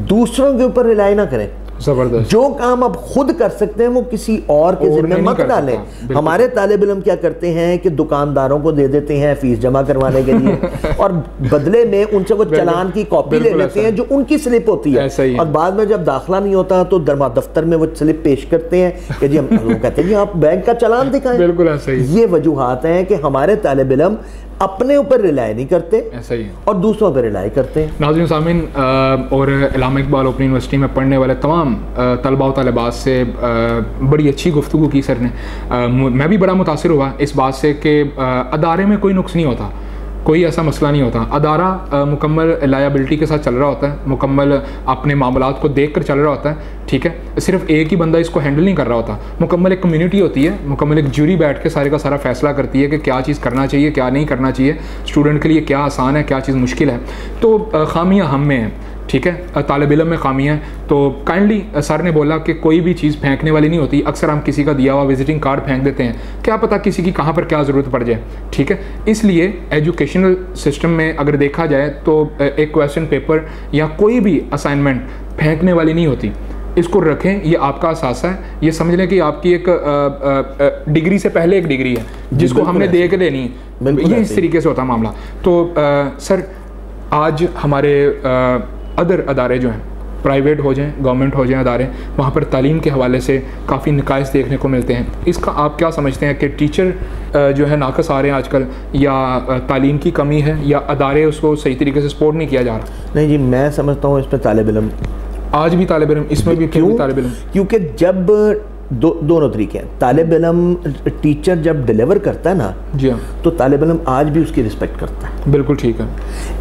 दूसरों के ऊपर रिलाई ना करें। जबरदस्त। जो काम आप खुद कर सकते हैं वो किसी और के जिम्मे मत डालें। हमारे तालिब इल्म क्या करते हैं कि दुकानदारों को दे देते हैं फीस जमा करवाने के लिए और बदले में उनसे वो चालान की कॉपी ले लेते हैं जो उनकी स्लिप होती है, और बाद में जब दाखिला नहीं होता तो दफ्तर में वो स्लिप पेश करते हैं कि जी हम, वो कहते हैं जी आप बैंक का चालान दिखाएं। बिल्कुल ऐसा ही। ये वजूहात हैं कि हमारे तालिब इल्म अपने ऊपर रिलाई नहीं करते, ऐसा ही है, और दूसरों पर रिलाई करते हैं। नाज़रीन सामीन, और इलामा इकबाल ओपन यूनिवर्सिटी में पढ़ने वाले तमाम तलबा व तलबात से बड़ी अच्छी गुफ्तगू की सर ने। मैं भी बड़ा मुतासिर हुआ इस बात से कि अदारे में कोई नुक्स नहीं होता, कोई ऐसा मसला नहीं होता। अदारा मुकम्मल लायबिलिटी के साथ चल रहा होता है, मुकम्मल अपने मामलात को देख कर चल रहा होता है, ठीक है। सिर्फ एक ही बंदा इसको हैंडल नहीं कर रहा होता, मुकम्मल एक कम्युनिटी होती है, मुकम्मल एक जूरी बैठ के सारे का सारा फैसला करती है कि क्या चीज़ करना चाहिए, क्या नहीं करना चाहिए, स्टूडेंट के लिए क्या आसान है, क्या चीज़ मुश्किल है। तो खामियाँ हम में हैं, ठीक है, तालिब इल्म में खामियाँ हैं। तो काइंडली सर ने बोला कि कोई भी चीज़ फेंकने वाली नहीं होती। अक्सर हम किसी का दिया हुआ विजिटिंग कार्ड फेंक देते हैं, क्या पता किसी की कहाँ पर क्या ज़रूरत पड़ जाए, ठीक है। इसलिए एजुकेशनल सिस्टम में अगर देखा जाए तो एक क्वेश्चन पेपर या कोई भी असाइनमेंट फेंकने वाली नहीं होती। इसको रखें, ये आपका असासा है, ये समझ लें कि आपकी एक डिग्री से पहले एक डिग्री है जिसको हमने दे के लेनी है। ये इस तरीके से होता मामला। तो सर आज हमारे अदर अदारे जो हैं, प्राइवेट हो जाएं, गवर्नमेंट हो जाएं अदारे, वहाँ पर तालीम के हवाले से काफ़ी निकाइस देखने को मिलते हैं। इसका आप क्या समझते हैं कि टीचर जो है नाकस आ रहे हैं आजकल, या तालीम की कमी है, या अदारे उसको सही तरीके से सपोर्ट नहीं किया जा रहा? नहीं जी, मैं समझता हूँ इसमें तालिब इल्म, आज भी तालिब इल्म, इसमें भी क्यों तालिब इल्म? क्योंकि जब दोनों तरीके हैं। तालिब इल्म टीचर जब डिलीवर करता है ना, जी हाँ, तो तालिब इल्म आज भी उसकी रिस्पेक्ट करता है। बिल्कुल ठीक है।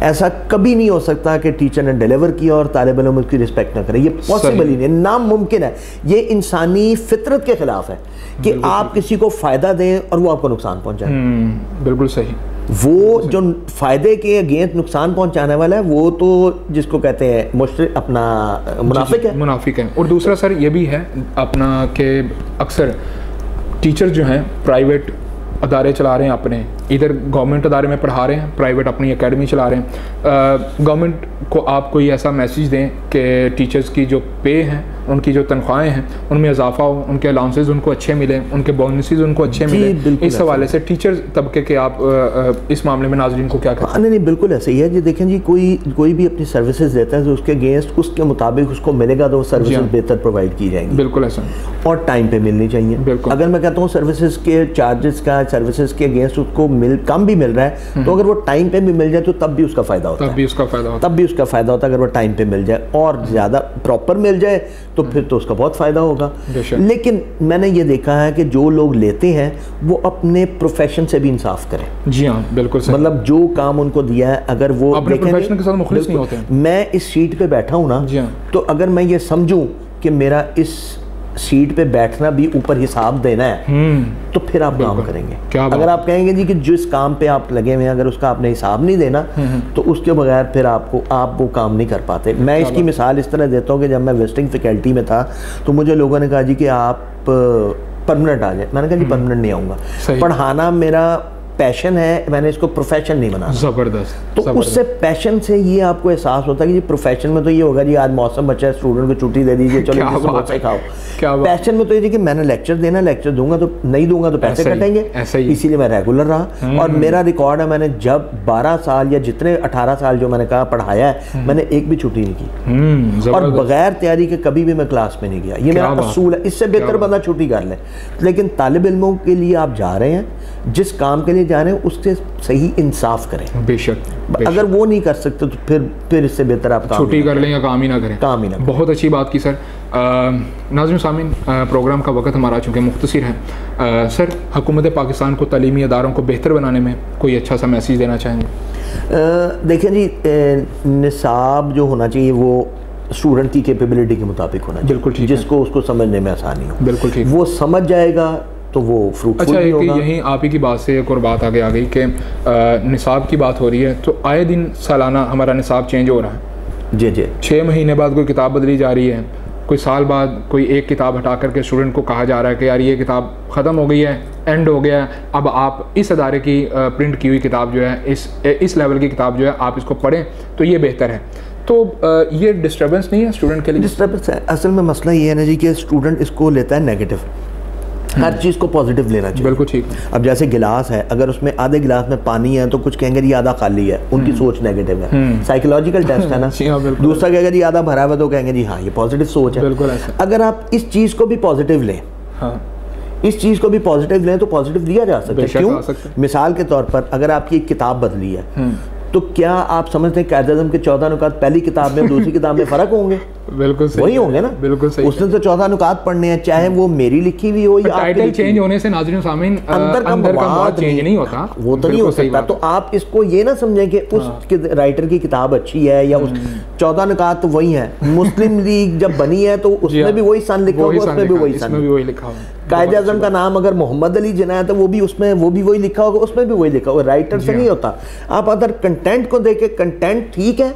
ऐसा कभी नहीं हो सकता कि टीचर ने डिलीवर किया और तालिब इल्म उसकी रिस्पेक्ट ना करे, ये पॉसिबल ही नहीं, नामुमकिन है। ये इंसानी फितरत के खिलाफ है कि आप किसी को फ़ायदा दें और वो आपको नुकसान पहुँचाए। बिल्कुल सही। वो जो फ़ायदे के अगेंस्ट नुकसान पहुंचाने वाला है, वो तो जिसको कहते हैं अपना मुनाफिक है, मुनाफिक है। और दूसरा सर ये भी है अपना कि अक्सर टीचर जो हैं प्राइवेट अदारे चला रहे हैं अपने, इधर गवर्नमेंट अदारे में पढ़ा रहे हैं, प्राइवेट अपनी एकेडमी चला रहे हैं। गवर्नमेंट को आप कोई ऐसा मैसेज दें कि टीचर्स की जो पे हैं, उनकी जो तनख्वाहें हैं, उनमें इजाफा हो, उनके अलाउंसेस उनको अच्छे मिले, उनके बोनसेस उनको अच्छे मिले। इस हवाले से टीचर तबके के आप इस मामले में नाज़रीन को क्या कहते हैं? नहीं, बिल्कुल ऐसे ही है जी। देखें जी, कोई भी अपनी सर्विसेज देता है तो उसके अगेंस्ट उसके मुताबिक उसको मिलेगा तो सर्विसेज बेहतर प्रोवाइड की जाएंगी। बिल्कुल ऐसा, और टाइम पे मिलनी चाहिए। बिल्कुल। अगर मैं कहता हूँ सर्विसेज के चार्जेस का, सर्विसेज के अगेंस्ट उसको कम भी मिल रहा है, तो अगर वो टाइम पे भी मिल जाए तो तब भी उसका फ़ायदा होता है, तब भी उसका फ़ायदा होता है। अगर वो टाइम पे मिल जाए और ज़्यादा प्रॉपर मिल जाए तो फिर तो उसका बहुत फ़ायदा होगा। लेकिन मैंने ये देखा है कि जो लोग लेते हैं वो अपने प्रोफेशन से भी इंसाफ करें। जी हाँ, बिल्कुल सही। मतलब जो काम उनको दिया है, अगर वो अपने प्रोफेशन के साथ मुखलिस नहीं होते। मैं इस सीट पे बैठा हूँ ना, तो अगर मैं ये समझूं कि मेरा इस सीट पे बैठना भी ऊपर हिसाब देना है, तो फिर आप काम करेंगे। अगर आप कहेंगे जी कि जिस काम पे आप लगे हुए हैं अगर उसका आपने हिसाब नहीं देना, तो उसके बगैर फिर आप वो काम नहीं कर पाते। मैं इसकी मिसाल इस तरह देता हूँ कि जब मैं विजिटिंग फैकल्टी में था तो मुझे लोगों ने कहा जी कि आप परमानेंट आ जाए। मैंने कहा जी परमानेंट नहीं आऊँगा, पढ़ाना मेरा पैशन है, मैंने इसको प्रोफेशन नहीं बनाना। ज़बरदस्त। तो उससे पैशन से ये आपको एहसास होता है कि जी प्रोफेशन में तो ये होगा जी आज मौसम अच्छा है, स्टूडेंट को छुट्टी दे दीजिए, चलो समोसे खाओ। पैशन में तो ये कि मैंने लेक्चर देना, लेक्चर दूंगा तो नहीं दूंगा तो पैसे कटेंगे, इसीलिए मैं रेगुलर रहा। और मेरा रिकॉर्ड है, मैंने जब 12 साल या जितने 18 साल जो मैंने कहा पढ़ाया है, मैंने एक भी छुट्टी नहीं की, और बगैर तैयारी के कभी भी मैं क्लास में नहीं गया। ये मेरा असूल है। इससे बेहतर बंदा छुट्टी कर ले, लेकिन तालिब इल्मों के लिए आप जा रहे हैं, जिस काम के लिए जा रहे हैं उससे सही इंसाफ करें। बेशक। अगर वो नहीं कर सकते तो फिर इससे बेहतर आप छुट्टी कर लें या काम ही ना करें। बहुत अच्छी बात की सर। नाज़रीन सामीन, प्रोग्राम का वक्त हमारा चूँकि मुख्तसर है, सर हुकूमत पाकिस्तान को तालीमी अदारों को बेहतर बनाने में कोई अच्छा सा मैसेज देना चाहेंगे? देखिए जी, निसाब जो होना चाहिए वो स्टूडेंट की कैपेबिलिटी के मुताबिक होना चाहिए। बिल्कुल ठीक। जिसको उसको समझने में आसानी हो, बिल्कुल ठीक, वो समझ जाएगा तो वो फ्रूटफुल भी होगा। यहीं आप ही की बात से एक और बात आगे आ गई कि निसाब की बात हो रही है, तो आए दिन सालाना हमारा निसाब चेंज हो रहा है। जी जी। 6 महीने बाद कोई किताब बदली जा रही है, कोई साल बाद कोई एक किताब हटा करके स्टूडेंट को कहा जा रहा है कि यार ये किताब ख़त्म हो गई है, एंड हो गया है, अब आप इस अदारे की प्रिंट की हुई किताब जो है, इस लेवल की किताब जो है आप इसको पढ़ें तो ये बेहतर है। तो ये डिस्टर्बेंस नहीं है स्टूडेंट के लिए? डिस्टर्बेंस है। असल में मसला ये है ना जी कि स्टूडेंट इसको लेता है नेगेटिव, हर चीज़ को पॉजिटिव लेना चाहिए। बिल्कुल ठीक। अब जैसे गिलास है, अगर उसमें आधे गिलास में पानी है तो कुछ कहेंगे ये आधा खाली है, उनकी सोच नेगेटिव है। साइकोलॉजिकल टेस्ट है ना। दूसरा कहेगा जी आधा भरा हुआ तो कहेंगे जी हाँ ये पॉजिटिव सोच है। बिल्कुल ऐसा। अगर आप इस चीज़ को भी पॉजिटिव लें, इस चीज़ को भी पॉजिटिव लें तो पॉजिटिव दिया जा सकता है। क्यों? मिसाल के तौर पर अगर आपकी एक किताब बदली है तो क्या आप समझते हैं कायद-ए-आज़म के 14 नुकात पहली किताब में दूसरी किताब में फ़र्क होंगे? बिल्कुल सही, वही होंगे ना। बिल्कुल सही। उसने तो 14 नुकात पढ़ने हैं, चाहे वो मेरी लिखी हुई हो या टाइटल चेंज होने से नाज़रीन सामीन अंदर का मवाद चेंज नहीं होता, वो तो नहीं हो सकता। तो आप इसको ये ना समझें कि उस राइटर की किताब अच्छी है या उस 14 नुकात तो वही है। मुस्लिम लीग जब बनी है तो उसमें भी वही सन लिखा हुआ, उसमें भी वही लिखा हुआ। कायद-ए-आज़म का नाम अगर मोहम्मद अली जिन्ना है तो वो भी उसमें वो भी वही लिखा होगा, उसमें भी वही लिखा होगा। राइटर से नहीं होता। आप अगर कंटेंट को देखें, कंटेंट ठीक है।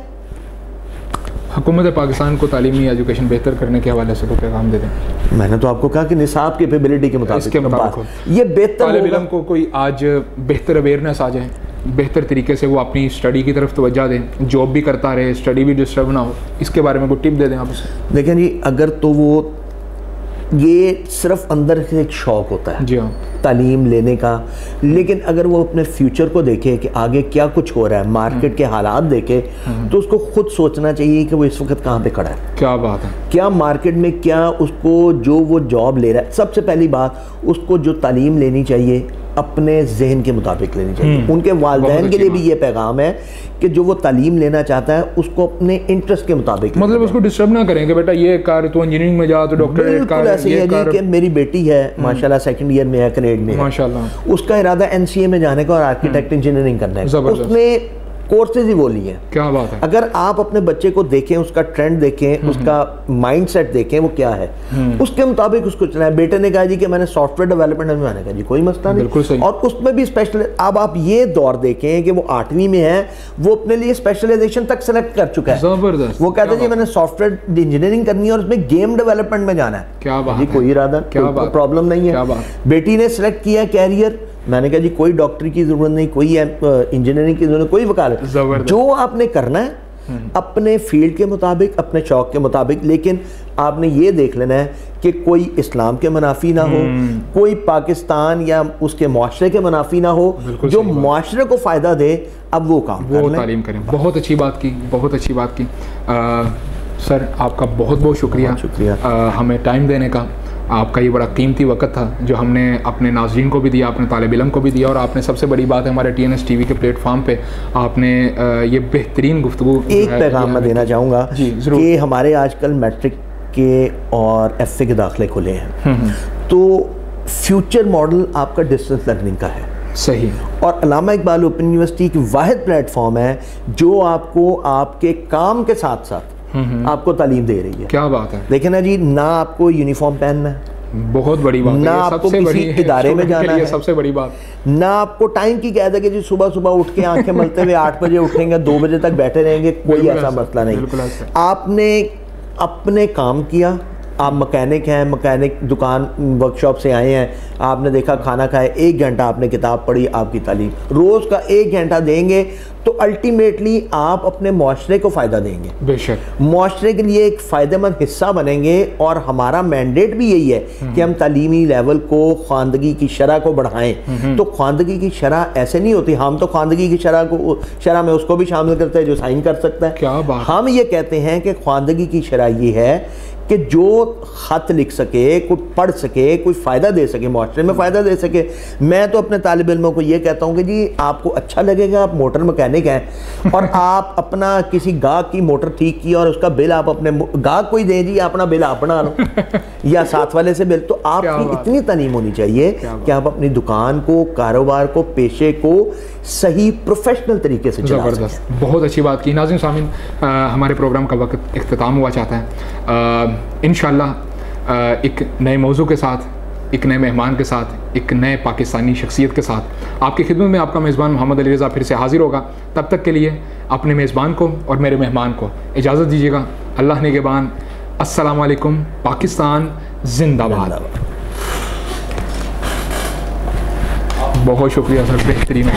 हुकूमत पाकिस्तान को तालीमी एजुकेशन बेहतर करने के हवाले से कोई पैगाम दे दें। मैंने तो आपको कहा कि निसाब कैपेबिलिटी के मुताबिक ये बेहतर तालिब इल्म को कोई आज बेहतर अवेयरनेस आ जाए, बेहतर तरीके से वो अपनी स्टडी की तरफ तवज्जो दें, जॉब भी करता रहे, स्टडी भी डिस्टर्ब ना हो, इसके बारे में कोई टिप दे दें आप उसे। देखें जी, अगर तो वो ये सिर्फ अंदर से एक शौक़ होता है जी हाँ तालीम लेने का, लेकिन अगर वो अपने फ्यूचर को देखे कि आगे क्या कुछ हो रहा है, मार्केट के हालात देखे, तो उसको खुद सोचना चाहिए कि वो इस वक्त कहाँ पे खड़ा है। क्या बात है। क्या मार्केट में क्या उसको जो वो जॉब ले रहा है, सबसे पहली बात उसको जो तालीम लेनी चाहिए अपने जहन के मुताबिक लेनी चाहिए। उनके वालिदैन के लिए भी ये पैगाम है कि जो वो तालीम लेना चाहता है उसको अपने इंटरेस्ट के मुताबिक, मतलब उसको डिस्टर्ब ना करें कि बेटा ये कर, तो इंजीनियरिंग में जा, तो डॉक्टरेट कर। ऐसे ही है जी कि मेरी बेटी है माशाल्लाह सेकंड ईयर में है, कनेड में माशाल्लाह, उसका इरादा NCA में जाने का और आर्किटेक्ट इंजीनियरिंग करना है। उसने कोर्सेज ही वो लिए हैं। क्या बात है। अगर आप अपने बच्चे को देखें, उसका ट्रेंड देखें, उसका माइंडसेट देखें वो क्या है, उसके मुताबिक उसको चलाएं। बेटे ने कहा जी कि मैंने सॉफ्टवेयर डेवलपमेंट में आने का, जी कोई मसला नहीं, और उसमें भी स्पेशल। अब आप ये दौर देखें कि वो 8वीं में है, वो अपने लिए स्पेशलाइजेशन तक सेलेक्ट कर चुका है। जबरदस्त। वो कहता है जी मैंने सॉफ्टवेयर इंजीनियरिंग करनी है और उसमें गेम डेवलपमेंट में जाना है। क्या बात है। कोई इरादा, कोई प्रॉब्लम नहीं है। बेटी ने सेलेक्ट किया कैरियर, मैंने कहा जी कोई डॉक्टर की जरूरत नहीं, कोई इंजीनियरिंग की जरूरत, कोई वकालत, जो आपने करना है अपने फील्ड के मुताबिक, अपने शौक के मुताबिक, लेकिन आपने ये देख लेना है कि कोई इस्लाम के मुनाफी ना हो, कोई पाकिस्तान या उसके मुआशरे के मुनाफी ना हो, जो मुआशरे को फ़ायदा दे, अब वो काम वो तालीम करें। बहुत अच्छी बात की, बहुत अच्छी बात की। सर आपका बहुत बहुत शुक्रिया हमें टाइम देने का। आपका ये बड़ा कीमती वक्त था जो हमने अपने नाज़रीन को भी दिया, अपने तालिब इल्म को भी दिया, और आपने सबसे बड़ी बात है हमारे TNS TV के प्लेटफॉर्म पे आपने ये बेहतरीन गुफ्तगू। एक पैगाम मैं देना चाहूँगा कि हमारे आजकल मैट्रिक के और FA के दाखिले खुले हैं, तो फ्यूचर मॉडल आपका डिस्टेंस लर्निंग का है। सही। और अल्लामा इकबाल ओपन यूनिवर्सिटी की वाहिद प्लेटफॉर्म है जो आपको आपके काम के साथ साथ आपको तालीम दे रही है। क्या बात है। देखें ना जी, ना आपको यूनिफॉर्म पहनना है, बहुत बड़ी बात ना आपको किसी इदारे में जाना है, सबसे बड़ी बात, ना आपको टाइम की कहते कि जी सुबह सुबह उठ के आंखें मलते हुए 8 बजे उठेंगे 2 बजे तक बैठे रहेंगे, कोई ऐसा मसला नहीं। आपने अपने काम किया, आप मैकेनिक हैं, मैकेनिक दुकान वर्कशॉप से आए हैं, आपने देखा खाना खाया, 1 घंटा आपने किताब पढ़ी, आपकी तालीम रोज़ का 1 घंटा देंगे तो अल्टीमेटली आप अपने मुआशरे को फ़ायदा देंगे, बेशक मुआशरे के लिए एक फ़ायदेमंद हिस्सा बनेंगे। और हमारा मैंडेट भी यही है कि हम तालीमी लेवल को, ख्वानदगी की शरह को बढ़ाएं। तो ख्वानदगी की शरह ऐसे नहीं होती, हम तो ख्वानदगी की शरह में उसको भी शामिल करते हैं जो साइन कर सकता है। क्या बात। हम ये कहते हैं कि ख्वानदगी की शरह ये है कि जो ख़त लिख सके, कोई पढ़ सके, कोई फ़ायदा दे सके, मुआशरे में फ़ायदा दे सके। मैं तो अपने तालिब इल्मों को ये कहता हूँ कि जी आपको अच्छा लगेगा, आप मोटर मैकेनिक हैं और आप अपना किसी गाहक की मोटर ठीक की और उसका बिल आप अपने गाहक को ही दें, जी अपना बिल आप बना लो या साथ वाले से बिल। तो आपकी इतनी तालीम होनी चाहिए कि आप अपनी दुकान को, कारोबार को, पेशे को सही प्रोफेशनल तरीके से चला सकें। बहुत अच्छी बात की। नाज़रीन सामीन, हमारे प्रोग्राम का वक्त इख्तिताम हुआ चाहता है। इंशाअल्लाह एक नए मौजू के साथ, एक नए मेहमान के साथ, एक नए पाकिस्तानी शख्सियत के साथ आपकी खिदमत में आपका मेज़बान मोहम्मद अली रज़ा फिर से हाजिर होगा। तब तक के लिए अपने मेज़बान को और मेरे मेहमान को इजाज़त दीजिएगा। अल्लाह निगहबान। अस्सलामु अलैकुम। पाकिस्तान जिंदाबाद। बहुत शुक्रिया सर, बेहतरीन।